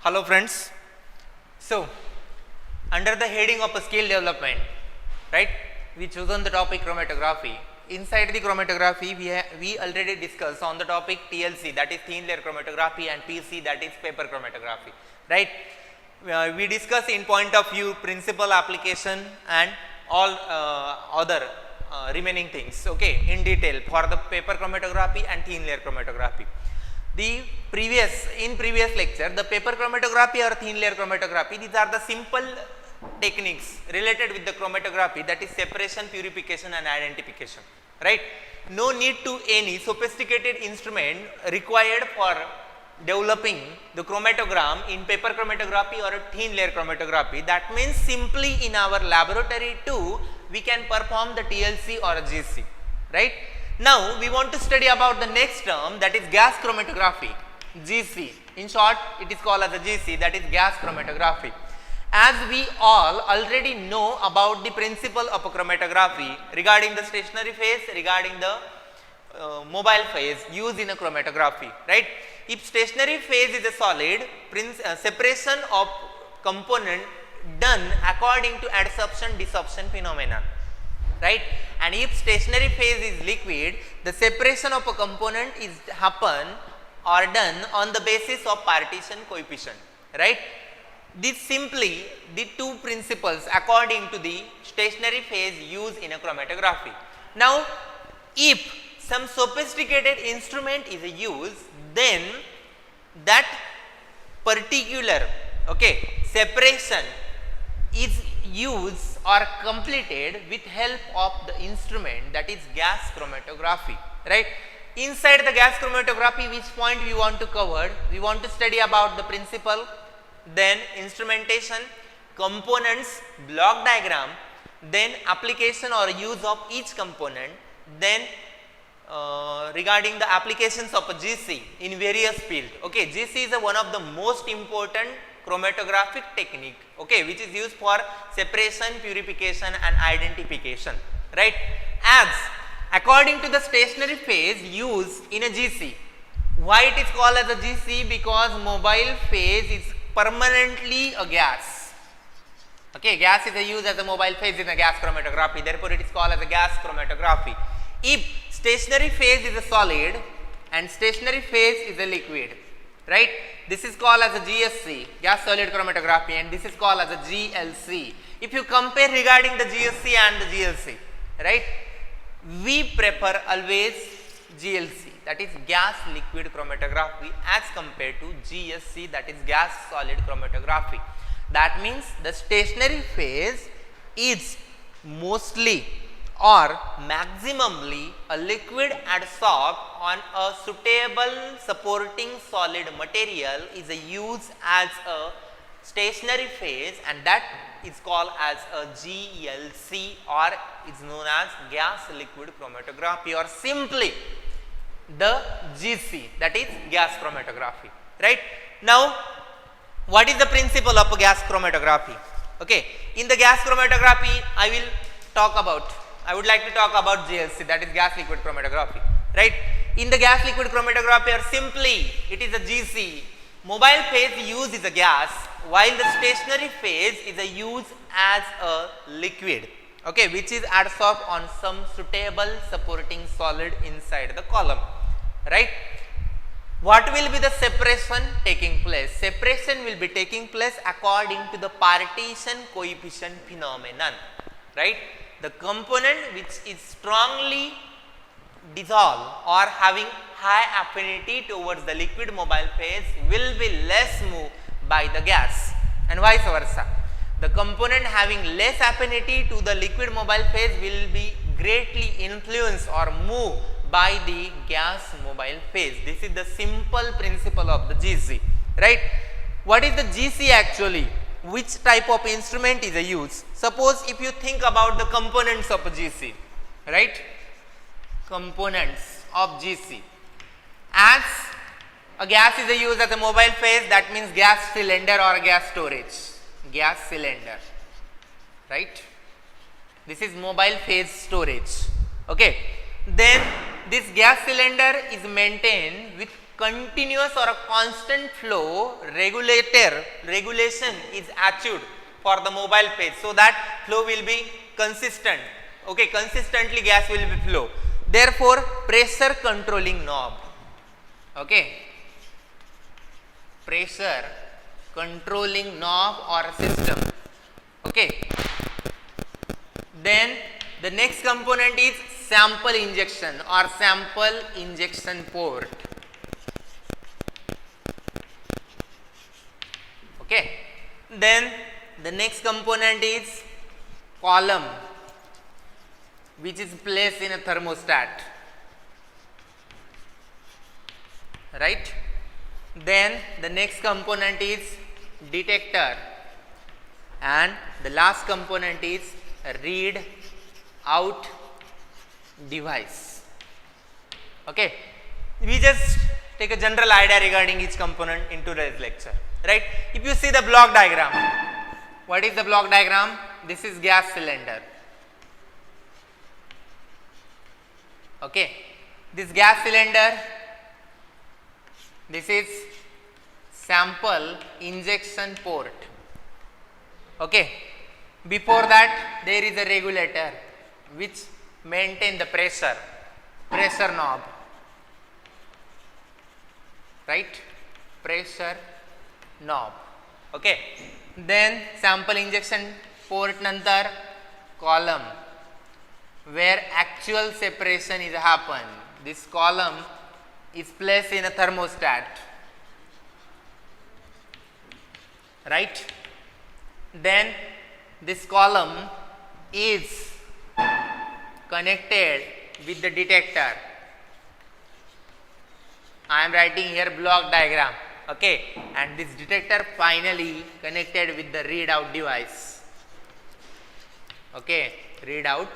Hello friends. So, under the heading of skill development, right, we chosen the topic chromatography. Inside the chromatography, we already discussed on the topic TLC, that is thin layer chromatography, and PC, that is paper chromatography, right. We discuss in point of view principal application and all other remaining things, okay, in detail for the paper chromatography and thin layer chromatography. In previous lecture, the paper chromatography or thin layer chromatography, these are the simple techniques related with the chromatography, that is separation, purification and identification, right. No need to any sophisticated instrument required for developing the chromatogram in paper chromatography or thin layer chromatography. That means simply in our laboratory too we can perform the TLC or GC, right. Now, we want to study about the next term, that is gas chromatography, GC. In short, it is called as a GC, that is gas chromatography. As we all already know about the principle of chromatography regarding the stationary phase, regarding the mobile phase used in a chromatography, right. If stationary phase is a solid, separation of component done according to adsorption-desorption phenomenon, right. And if stationary phase is liquid, the separation of a component is happen or done on the basis of partition coefficient, right. This simply the two principles according to the stationary phase used in a chromatography. Now, if some sophisticated instrument is used, then that particular, okay, separation is used or completed with help of the instrument, that is gas chromatography, right. Inside the gas chromatography, which point we want to cover? We want to study about the principle, then instrumentation, components, block diagram, then application or use of each component, then regarding the applications of a GC in various fields. Okay, GC is one of the most important chromatographic technique, okay, which is used for separation, purification and identification, right. As according to the stationary phase used in a GC, why it is called as a GC? Because mobile phase is permanently a gas, okay, gas is used as a mobile phase in a gas chromatography, therefore it is called as a gas chromatography. If stationary phase is a solid and stationary phase is a liquid, right, this is called as a GSC, gas solid chromatography, and this is called as a GLC. If you compare regarding the GSC and the GLC, right, we prefer always GLC, that is gas liquid chromatography, as compared to GSC, that is gas solid chromatography. That means the stationary phase is mostly or maximally a liquid adsorbed on a suitable supporting solid material is used as a stationary phase, and that is called as a GLC, or is known as gas liquid chromatography, or simply the GC, that is gas chromatography, right. Now, what is the principle of gas chromatography? Okay, in the gas chromatography I would like to talk about GLC, that is gas liquid chromatography, right. In the gas liquid chromatography, or simply it is a GC, mobile phase used is a gas, while the stationary phase is used as a liquid, okay, which is adsorbed on some suitable supporting solid inside the column, right. What will be the separation taking place? Separation will be taking place according to the partition coefficient phenomenon, right. The component which is strongly dissolved or having high affinity towards the liquid mobile phase will be less moved by the gas, and vice versa. The component having less affinity to the liquid mobile phase will be greatly influenced or moved by the gas mobile phase. This is the simple principle of the GC, right. What is the GC actually? Which type of instrument is used? Suppose if you think about the components of a GC, right, components of GC, as a gas is used as a mobile phase, that means gas cylinder or gas cylinder, right. This is mobile phase storage, okay. Then this gas cylinder is maintained with continuous or a constant flow regulation is achieved for the mobile phase, so that flow will be consistent. Okay, consistently gas will be flow. Therefore, pressure controlling knob. Okay, pressure controlling knob or system. Okay, then the next component is sample injection or sample injection port. Okay, then the next component is column, which is placed in a thermostat, right? Then the next component is detector, and the last component is read out device. Okay, we just take a general idea regarding each component in today's lecture, right? If you see the block diagram, what is the block diagram? This is gas cylinder. Okay, this gas cylinder, this is sample injection port. Okay, before that there is a regulator which maintain the pressure knob, right? Pressure knob. Okay, then sample injection port nantar column, where actual separation is happen. This column is placed in a thermostat, right? Then this column is connected with the detector. I am writing here block diagram. Okay, and this detector finally connected with the readout device. Okay, readout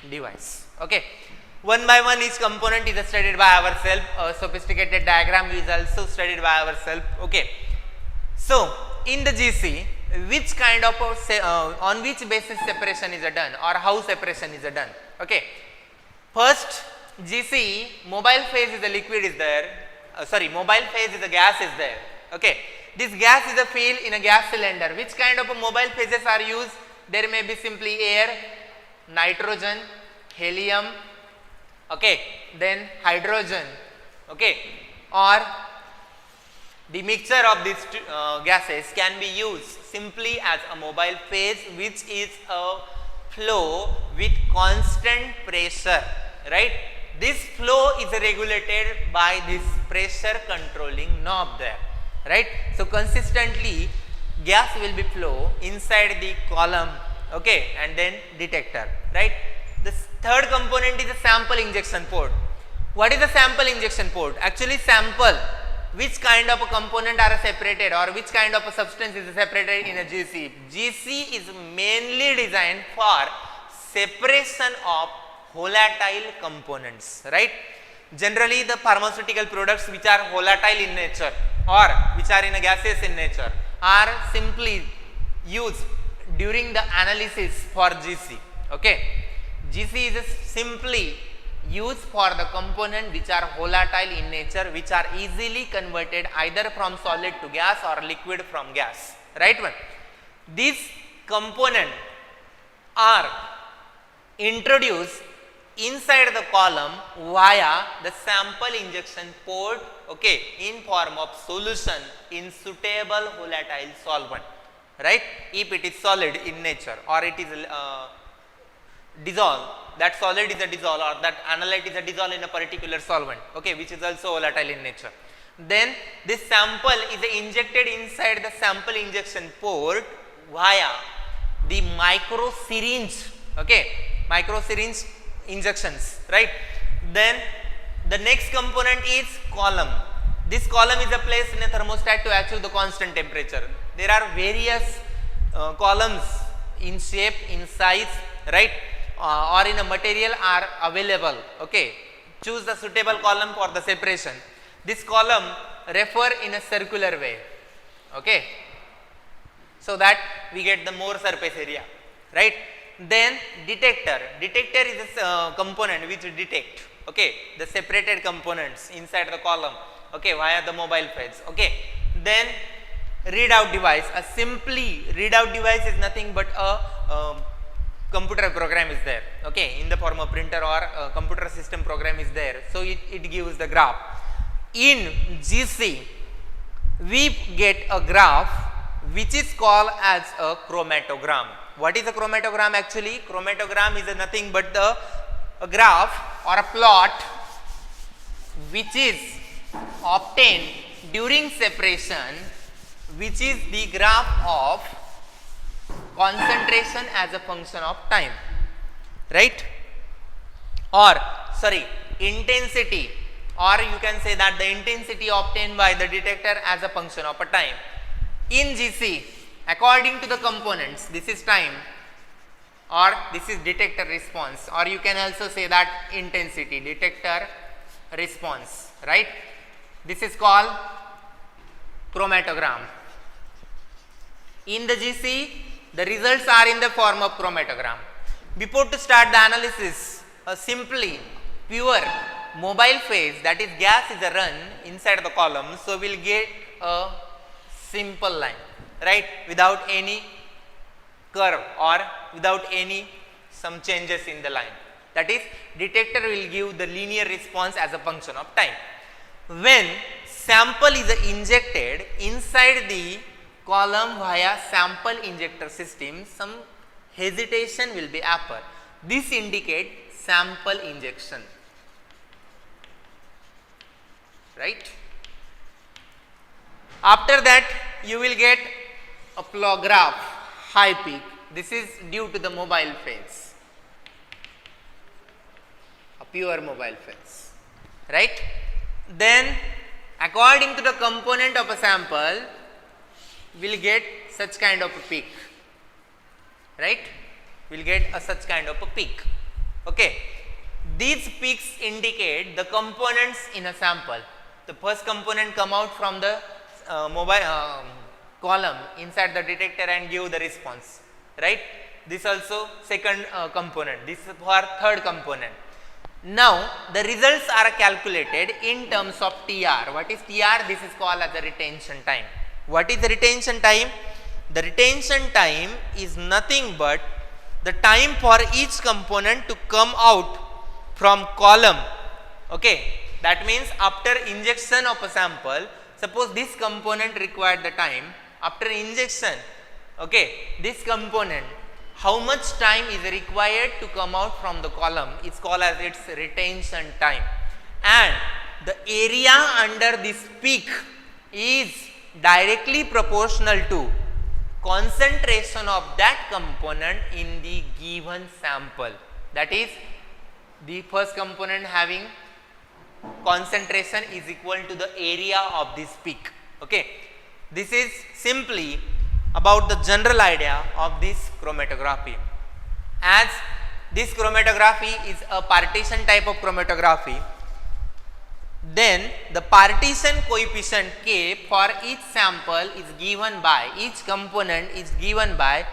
device. Okay, one by one each component is studied by ourselves. A sophisticated diagram is also studied by ourselves. Okay, so in the GC, which kind of on which basis separation is done or how separation is done? Okay, first GC, mobile phase is a liquid is there. Mobile phase is a gas is there. Okay, this gas is a filled in a gas cylinder. Which kind of a mobile phases are used? There may be simply air, nitrogen, helium, okay, then hydrogen, okay, or the mixture of these gases can be used simply as a mobile phase, which is a flow with constant pressure, right? This flow is regulated by this pressure controlling knob there, right? So consistently gas will be flow inside the column, okay, and then detector, right? The third component is a sample injection port. What is a sample injection port? Actually, sample, which kind of a component are separated or which kind of a substance is separated in a GC. GC is mainly designed for separation of volatile components, right? Generally the pharmaceutical products which are volatile in nature or which are in a gaseous in nature are simply used during the analysis for GC. Okay, GC is simply used for the component which are volatile in nature, which are easily converted either from solid to gas or liquid from gas, right one. These components are introduced inside the column via the sample injection port, okay, in form of solution in suitable volatile solvent, right? If it is solid in nature or it is dissolved, that solid is a dissolve or that analyte is a dissolve in a particular solvent, okay, which is also volatile in nature. Then this sample is injected inside the sample injection port via the micro syringe, okay, micro syringe injections, right? Then the next component is column. This column is placed in a thermostat to achieve the constant temperature. There are various columns in shape, in size, right, or in a material are available, okay. Choose the suitable column for the separation. This column refer in a circular way, okay, so that we get the more surface area, right? Then detector is a component which detect, okay, the separated components inside the column, okay, via the mobile phase. Okay. Then readout device, a simply readout device is nothing but a computer program is there, okay, in the form of printer or computer system program is there, so it gives the graph. In GC we get a graph which is called as a chromatogram. What is a chromatogram actually? Chromatogram is nothing but a graph or a plot which is obtained during separation, which is the graph of concentration as a function of time, right? Or sorry, intensity, or you can say that the intensity obtained by the detector as a function of a time. In GC, according to the components, this is time or this is detector response, or you can also say that intensity, detector response, right? This is called chromatogram. In the GC, the results are in the form of chromatogram. Before to start the analysis, simply pure mobile phase, that is gas is a run inside the column, so we will get a simple line, right, without any curve or without any some changes in the line. That is, detector will give the linear response as a function of time. When sample is injected inside the column via sample injector system, some hesitation will be appear. This indicates sample injection, right? After that you will get a flow graph, high peak. This is due to the mobile phase, a pure mobile phase, right? Then according to the component of a sample, we will get such kind of a peak, right? We will get such kind of a peak. Okay. These peaks indicate the components in a sample. The first component come out from the mobile column inside the detector and give the response, right? This also second component, this is for third component. Now the results are calculated in terms of TR. What is TR? This is called as the retention time. What is the retention time? The retention time is nothing but the time for each component to come out from column. Okay, that means after injection of a sample, suppose this component required the time, after injection, okay, this component, how much time is required to come out from the column is called as its retention time, and the area under this peak is directly proportional to concentration of that component in the given sample. That is, the first component having concentration is equal to the area of this peak. Okay, this is simply about the general idea of this chromatography. As this chromatography is a partition type of chromatography, then the partition coefficient K for each sample is given by, each component is given by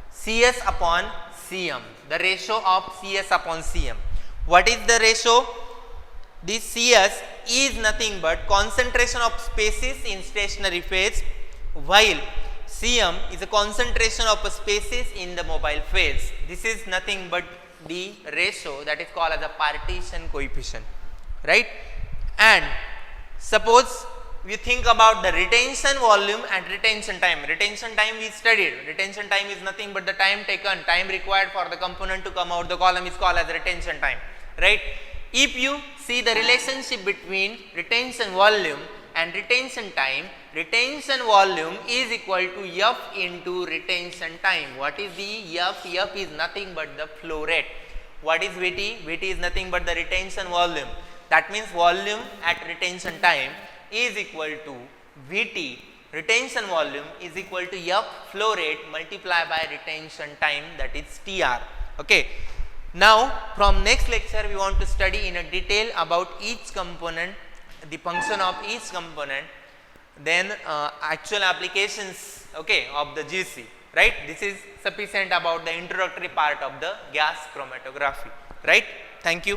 Cs upon Cm, the ratio of Cs upon Cm. What is the ratio? This Cs is nothing but concentration of species in stationary phase, while Cm is a concentration of species in the mobile phase. This is nothing but the ratio that is called as a partition coefficient, right? And suppose we think about the retention volume and retention time. Retention time we studied. Retention time is nothing but the time taken, time required for the component to come out the column is called as retention time, right? If you see the relationship between retention volume and retention time, retention volume is equal to F into retention time. What is the F? F is nothing but the flow rate. What is Vt? Vt is nothing but the retention volume. That means volume at retention time is equal to Vt, retention volume is equal to F flow rate multiplied by retention time, that is Tr. Okay. Now from next lecture we want to study in a detail about each component, the function of each component, then actual applications, okay, of the GC, right? This is sufficient about the introductory part of the gas chromatography, right? Thank you.